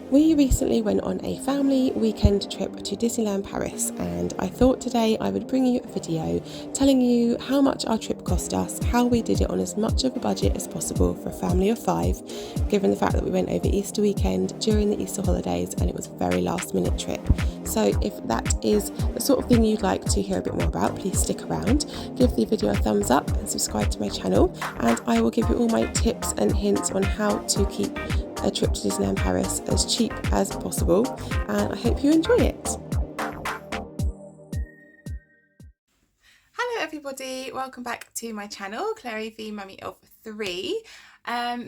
We recently went on a family weekend trip to Disneyland Paris, and I thought today I would bring you a video telling you how much our trip cost us, how we did it on as much of a budget as possible for a family of 5, given the fact that we went over Easter weekend during the Easter holidays and it was a very last minute trip. So if that is the sort of thing you'd like to hear a bit more about, please stick around, give the video a thumbs up and subscribe to my channel, and I will give you all my tips and hints on how to keep a trip to Disneyland Paris as cheap as possible, and I hope you enjoy it. Hello everybody, welcome back to my channel, Clary the Mummy of 3.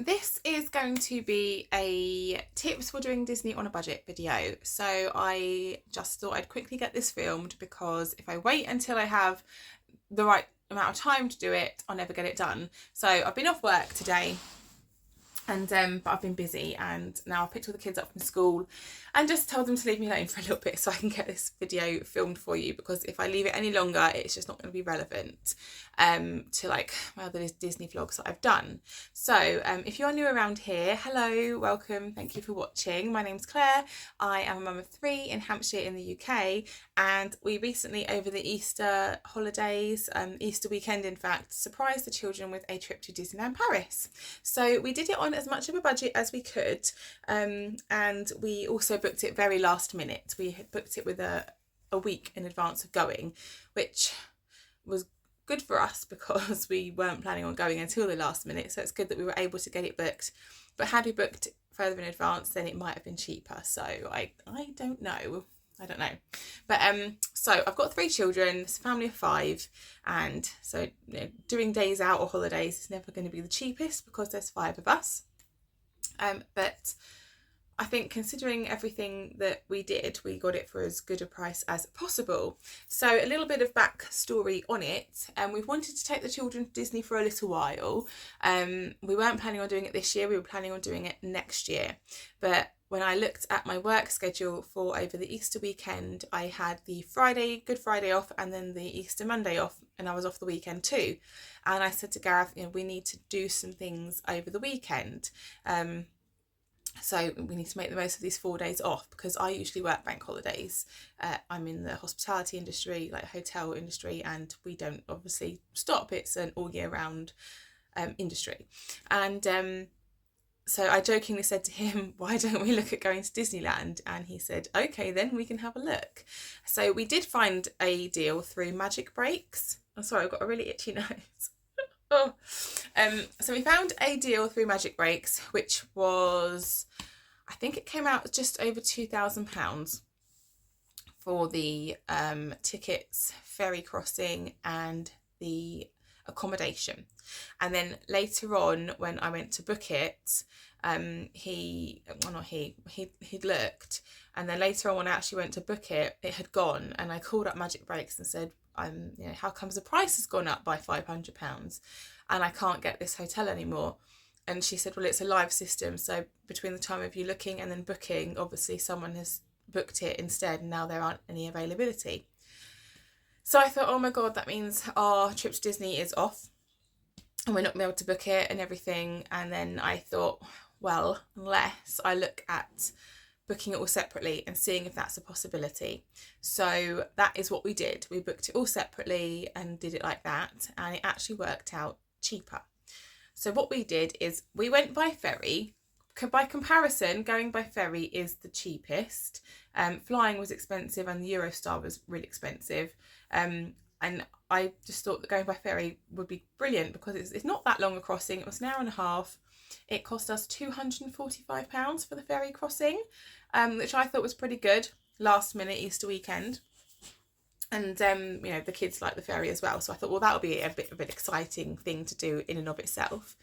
This is going to be a tips for doing Disney on a budget video. So I just thought I'd quickly get this filmed because if I wait until I have the right amount of time to do it, I'll never get it done. So I've been off work today, and but I've been busy, and now I've picked all the kids up from school and just told them to leave me alone for a little bit so I can get this video filmed for you, because if I leave it any longer it's just not going to be relevant to like my other Disney vlogs that I've done. So if you're new around here, hello, welcome, thank you for watching. My name's Claire, I am a mum of 3 in Hampshire in the UK, and we recently over the Easter holidays, Easter weekend in fact, surprised the children with a trip to Disneyland Paris. So we did it on as much of a budget as we could, and we also booked it very last minute. We had booked it with a week in advance of going, which was good for us because we weren't planning on going until the last minute, so it's good that we were able to get it booked. But had we booked further in advance, then it might have been cheaper, so I don't know. But so I've got 3 children, it's a family of 5, and so doing days out or holidays is never going to be the cheapest because there's 5 of us, but I think considering everything that we did, we got it for as good a price as possible. So a little bit of backstory on it. We've wanted to take the children to Disney for a little while. We weren't planning on doing it this year, we were planning on doing it next year. But when I looked at my work schedule for over the Easter weekend, I had the Good Friday off and then the Easter Monday off, and I was off the weekend too. And I said to Gareth, we need to do some things over the weekend. So we need to make the most of these 4 days off because I usually work bank holidays. I'm in the hospitality industry, like hotel industry, and we don't obviously stop. It's an all year round industry. And so I jokingly said to him, why don't we look at going to Disneyland? And he said, okay, then we can have a look. So we did find a deal through Magic Breaks. I'm sorry, I've got a really itchy nose. Oh. So we found a deal through Magic Breaks, which was, I think it came out just over £2,000 for the tickets, ferry crossing and the accommodation. And then later on when I went to book it, he'd looked, and then later on when I actually went to book it, it had gone, and I called up Magic Breaks and said, how comes the price has gone up by £500 and I can't get this hotel anymore? And she said, well, it's a live system, so between the time of you looking and then booking, obviously someone has booked it instead and now there aren't any availability. So I thought, oh my god, that means our trip to Disney is off and we're not going to be able to book it and everything. And then I thought, well, unless I look at booking it all separately and seeing if that's a possibility. So that is what we did. We booked it all separately and did it like that, and it actually worked out cheaper. So what we did is we went by ferry. By comparison, going by ferry is the cheapest. Flying was expensive and the Eurostar was really expensive. And I just thought that going by ferry would be brilliant because it's not that long a crossing. It was an hour and a half. It cost us £245 for the ferry crossing, which I thought was pretty good, last minute Easter weekend. And the kids like the ferry as well, so I thought, well, that'll be a bit of an exciting thing to do in and of itself,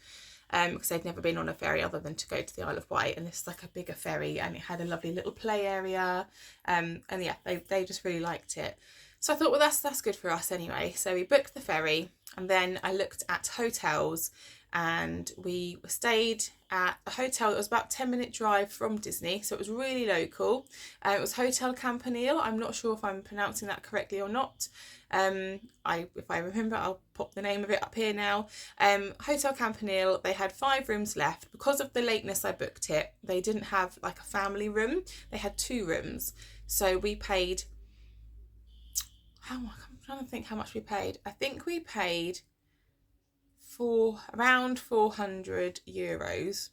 because they'd never been on a ferry other than to go to the Isle of Wight, and this is like a bigger ferry and it had a lovely little play area, and yeah, they just really liked it. So I thought, well, that's good for us anyway. So we booked the ferry, and then I looked at hotels, and we stayed at a hotel that was about 10-minute drive from Disney, so it was really local. It was Hotel Campanile. I'm not sure if I'm pronouncing that correctly or not. If I remember, I'll pop the name of it up here now. Hotel Campanile, they had 5 rooms left. Because of the lateness I booked it, they didn't have like a family room. They had 2 rooms. So we paid, I'm trying to think how much we paid. I think we paid for around €400,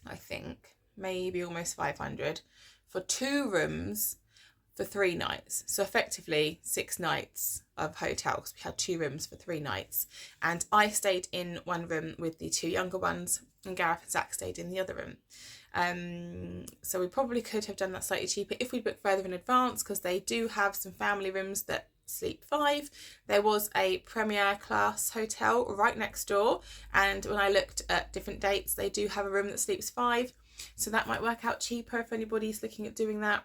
I think, maybe almost 500 for 2 rooms for 3 nights. So effectively 6 nights of hotel, because we had 2 rooms for 3 nights. And I stayed in one room with the 2 younger ones, and Gareth and Zach stayed in the other room. So we probably could have done that slightly cheaper if we booked further in advance, because they do have some family rooms that sleep 5. There was a premier class hotel right next door, and when I looked at different dates, they do have a room that sleeps 5, so that might work out cheaper if anybody's looking at doing that.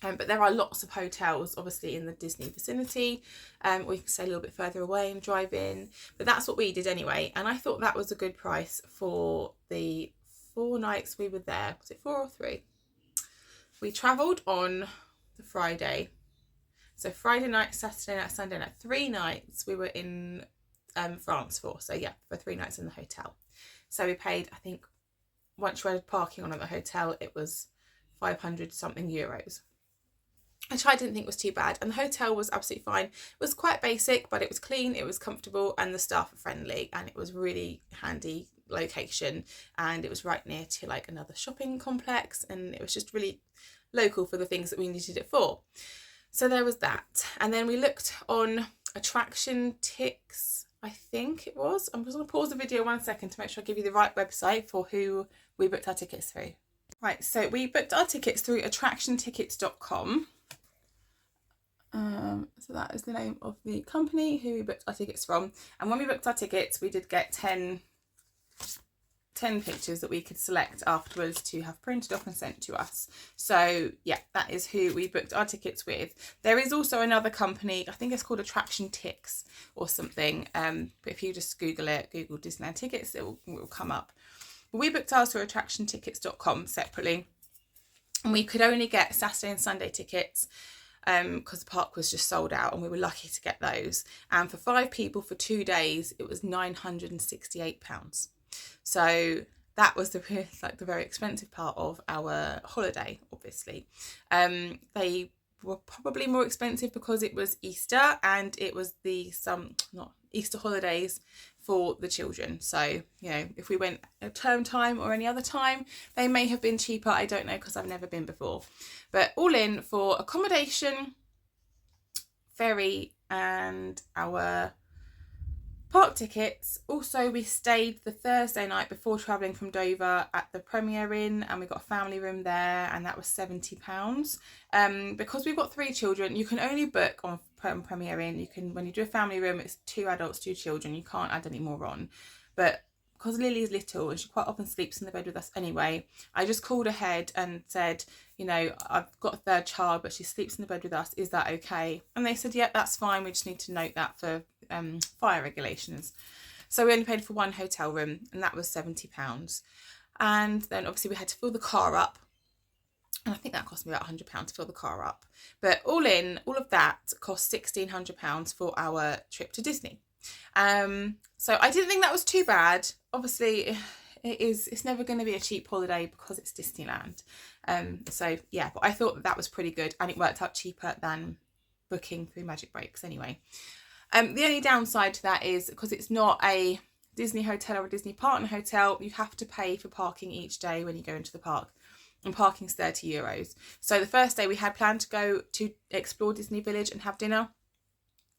But there are lots of hotels obviously in the Disney vicinity, or you can stay a little bit further away and drive in, but that's what we did anyway, and I thought that was a good price for the 4 nights we were there. Was it 4 or 3? We travelled on the Friday, so Friday night, Saturday night, Sunday night, 3 nights we were in France for. So yeah, for 3 nights in the hotel. So we paid, I think, once you added parking on at the hotel, it was 500 something euros, which I didn't think was too bad. And the hotel was absolutely fine. It was quite basic, but it was clean, it was comfortable, and the staff were friendly, and it was really handy location, and it was right near to like another shopping complex, and it was just really local for the things that we needed it for. So there was that. And then we looked on Attraction Tix, I think it was. I'm just going to pause the video 1 second to make sure I give you the right website for who we booked our tickets through. Right, so we booked our tickets through attractiontickets.com. So that is the name of the company who we booked our tickets from. And when we booked our tickets, we did get 10 pictures that we could select afterwards to have printed off and sent to us. So yeah, that is who we booked our tickets with. There is also another company, I think it's called Attraction Tix or something, but if you just Google it, Google Disneyland tickets, it will come up. We booked ours through attractiontickets.com separately, and we could only get Saturday and Sunday tickets because the park was just sold out, and we were lucky to get those. And for 5 people for 2 days, it was £968. So that was the very expensive part of our holiday, obviously. They were probably more expensive because it was Easter, and it was not Easter holidays for the children. So, you know, if we went at term time or any other time, they may have been cheaper. I don't know, because I've never been before. But all in for accommodation, ferry, and our park tickets. Also, we stayed the Thursday night before travelling from Dover at the Premier Inn, and we got a family room there, and that was £70. Because we've got 3 children, you can only book on Premier Inn. You can, when you do a family room, it's 2 adults, 2 children. You can't add any more on. But because Lily's little and she quite often sleeps in the bed with us anyway, I just called ahead and said, you know, I've got a 3rd child, but she sleeps in the bed with us. Is that okay? And they said, yeah, that's fine. We just need to note that for fire regulations. So we only paid for 1 hotel room, and that was £70. And then obviously we had to fill the car up, and I think that cost me about £100 to fill the car up. But all in, all of that cost £1,600 for our trip to Disney. So I didn't think that was too bad. Obviously it's never going to be a cheap holiday because it's Disneyland. So yeah, but I thought that was pretty good, and it worked out cheaper than booking through Magic Breaks anyway. The only downside to that is because it's not a Disney hotel or a Disney partner hotel, you have to pay for parking each day when you go into the park, and parking's €30. So the first day we had planned to go to explore Disney Village and have dinner,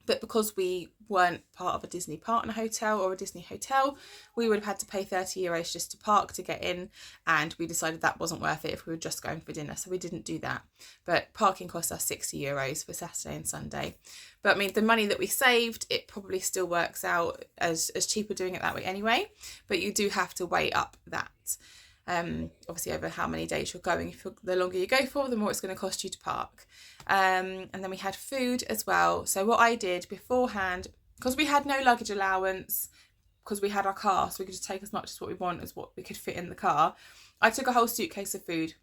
but because we weren't part of a Disney partner hotel or a Disney hotel, we would have had to pay €30 just to park to get in, and we decided that wasn't worth it if we were just going for dinner, so we didn't do that. But parking cost us €60 for Saturday and Sunday. But I mean, the money that we saved, it probably still works out as cheaper doing it that way anyway, but you do have to weigh up that. Obviously over how many days you're going. The longer you go for, the more it's going to cost you to park. And then we had food as well. So what I did beforehand, because we had no luggage allowance, because we had our car, so we could just take as much as what we want as what we could fit in the car, I took a whole suitcase of food.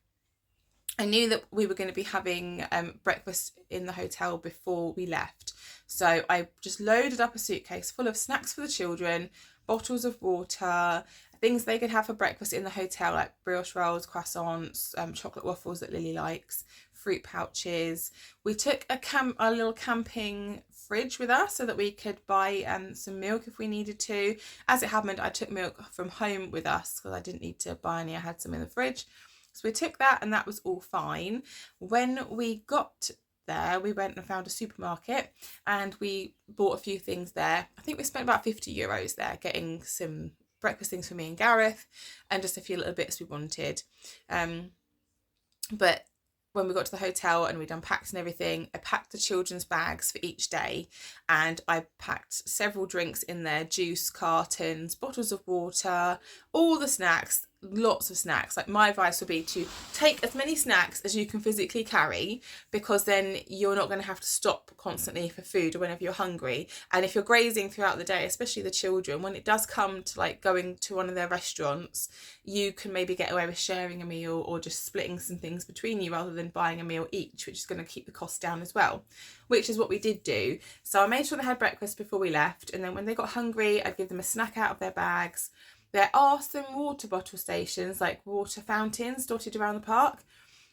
I knew that we were going to be having breakfast in the hotel before we left. So I just loaded up a suitcase full of snacks for the children, bottles of water, things they could have for breakfast in the hotel, like brioche rolls, croissants, chocolate waffles that Lily likes, fruit pouches. We took a little camping fridge with us so that we could buy some milk if we needed to. As it happened, I took milk from home with us because I didn't need to buy any. I had some in the fridge. So we took that and that was all fine. When we got there, we went and found a supermarket and we bought a few things there. I think we spent about €50 there getting some breakfast things for me and Gareth and just a few little bits we wanted. But when we got to the hotel and we'd unpacked and everything, I packed the children's bags for each day and I packed several drinks in there, juice cartons, bottles of water, all the snacks, lots of snacks. Like, my advice would be to take as many snacks as you can physically carry, because then you're not going to have to stop constantly for food or whenever you're hungry. And if you're grazing throughout the day, especially the children, when it does come to like going to one of their restaurants, you can maybe get away with sharing a meal or just splitting some things between you rather than buying a meal each, which is going to keep the cost down as well, which is what we did do. So I made sure they had breakfast before we left, and then when they got hungry, I'd give them a snack out of their bags. There are some water bottle stations, like water fountains, dotted around the park.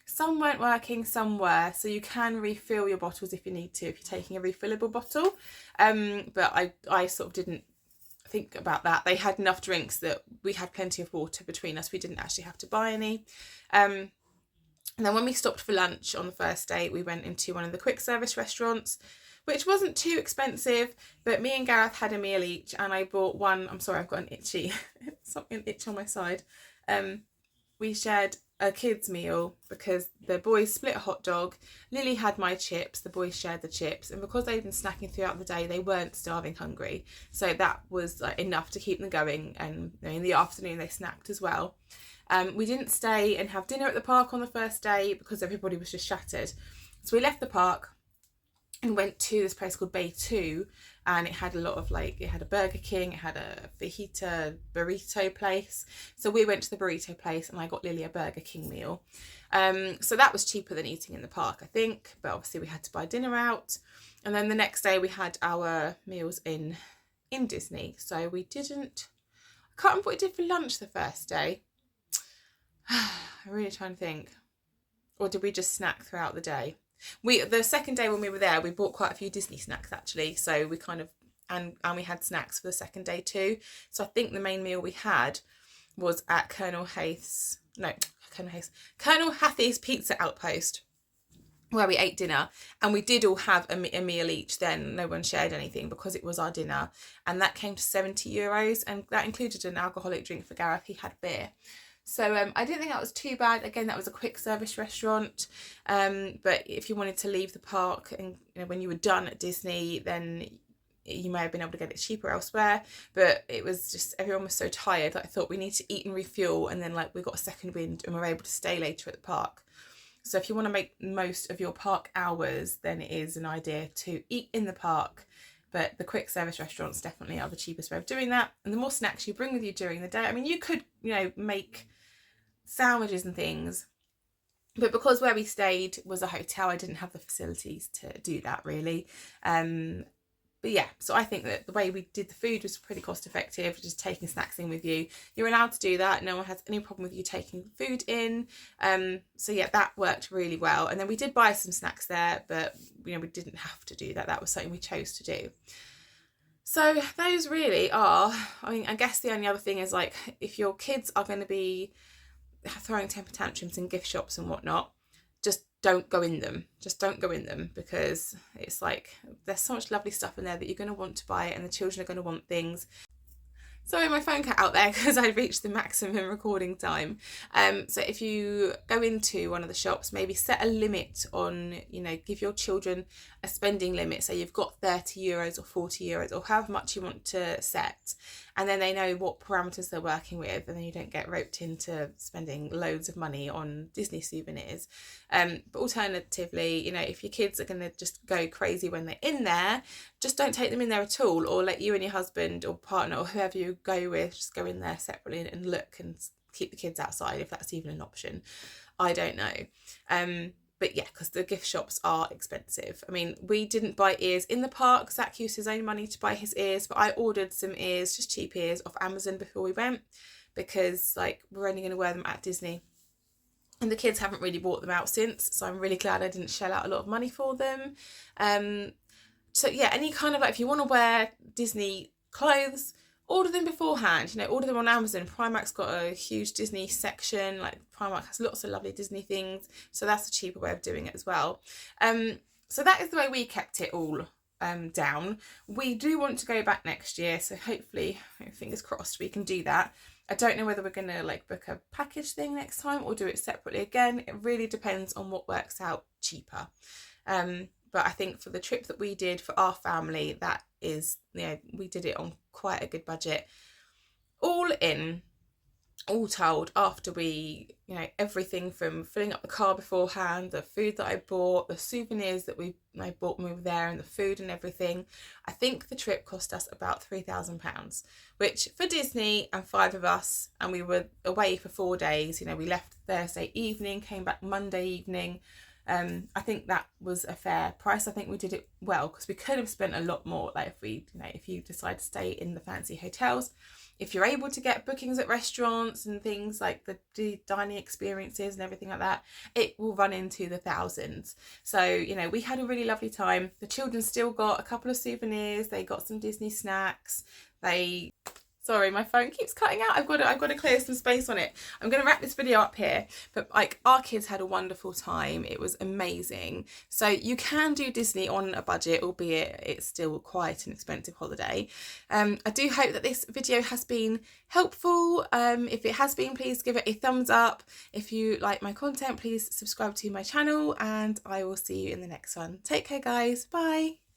Some weren't working, some were, so you can refill your bottles if you need to, if you're taking a refillable bottle. But I sort of didn't think about that. They had enough drinks that we had plenty of water between us. We didn't actually have to buy any. And then when we stopped for lunch on the first day, we went into one of the quick service restaurants, which wasn't too expensive, but me and Gareth had a meal each, and I bought one. I'm sorry, I've got an itchy, something itch on my side. We shared a kids meal because the boys split a hot dog. Lily had my chips, the boys shared the chips, and because they'd been snacking throughout the day, they weren't starving hungry. So that was enough to keep them going, and in the afternoon they snacked as well. We didn't stay and have dinner at the park on the first day because everybody was just shattered. So we left the park and went to this place called Bay 2, and it had a lot of it had a Burger King, it had a fajita burrito place. So we went to the burrito place and I got Lily a Burger King meal. So that was cheaper than eating in the park, I think, but obviously we had to buy dinner out. And then the next day we had our meals in Disney. So we didn't, I can't remember what we did for lunch the first day. I'm really trying to think. Or did we just snack throughout the day? The second day when we were there, we bought quite a few Disney snacks actually, so we kind of and we had snacks for the second day too. So I think the main meal we had was at Colonel Hath's Pizza Outpost, where we ate dinner, and we did all have a meal each then. No one shared anything because it was our dinner, and that came to €70, and that included an alcoholic drink for Gareth. He had beer. So I didn't think that was too bad. Again, that was a quick service restaurant. But if you wanted to leave the park and when you were done at Disney, then you may have been able to get it cheaper elsewhere. But it was just, everyone was so tired that I thought we need to eat and refuel, and then we got a second wind and we were able to stay later at the park. So if you want to make most of your park hours, then it is an idea to eat in the park. But the quick service restaurants definitely are the cheapest way of doing that. And the more snacks you bring with you during the day, I mean, you could, make sandwiches and things. But because where we stayed was a hotel, I didn't have the facilities to do that really. But yeah, so I think that the way we did the food was pretty cost effective, just taking snacks in with you. You're allowed to do that. No one has any problem with you taking food in. So yeah, that worked really well. And then we did buy some snacks there, but we didn't have to do that. That was something we chose to do. So those really are, I guess the only other thing is if your kids are going to be throwing temper tantrums in gift shops and whatnot, just don't go in them. Just don't go in them, because it's there's so much lovely stuff in there that you're going to want to buy, and the children are going to want things. Sorry, my phone cut out there because I reached the maximum recording time. So if you go into one of the shops, maybe set a limit on, give your children a spending limit. So you've got €30 or €40 or however much you want to set. And then they know what parameters they're working with, and then you don't get roped into spending loads of money on Disney souvenirs. But alternatively, if your kids are going to just go crazy when they're in there, just don't take them in there at all, or let you and your husband or partner or whoever you go with just go in there separately and look and keep the kids outside if that's even an option. I don't know. But yeah, because the gift shops are expensive. I mean, we didn't buy ears in the park. Zach used his own money to buy his ears, but I ordered some ears, just cheap ears, off Amazon before we went, because like we're only going to wear them at Disney. And the kids haven't really bought them out since, so I'm really glad I didn't shell out a lot of money for them. So yeah, any kind of, like, if you want to wear Disney clothes, order them beforehand, order them on Amazon. Primark's got a huge Disney section, like Primark has lots of lovely Disney things, so that's a cheaper way of doing it as well. So that is the way we kept it all down. We do want to go back next year, so hopefully, fingers crossed, we can do that. I don't know whether we're going to like book a package thing next time or do it separately again. It really depends on what works out cheaper. But I think for the trip that we did for our family, that is, we did it on quite a good budget. All told, after we, everything from filling up the car beforehand, the food that I bought, the souvenirs that I bought when we were there, and the food and everything, I think the trip cost us about £3,000, which for Disney and 5 of us, and we were away for 4 days, we left Thursday evening, came back Monday evening. I think that was a fair price. I think we did it well, because we could have spent a lot more, like if you decide to stay in the fancy hotels, if you're able to get bookings at restaurants and things like the dining experiences and everything like that, it will run into the thousands. So, we had a really lovely time. The children still got a couple of souvenirs. They got some Disney snacks. Sorry, my phone keeps cutting out. I've got to clear some space on it. I'm going to wrap this video up here. But like, our kids had a wonderful time. It was amazing. So you can do Disney on a budget, albeit it's still quite an expensive holiday. I do hope that this video has been helpful. If it has been, please give it a thumbs up. If you like my content, please subscribe to my channel, and I will see you in the next one. Take care, guys. Bye.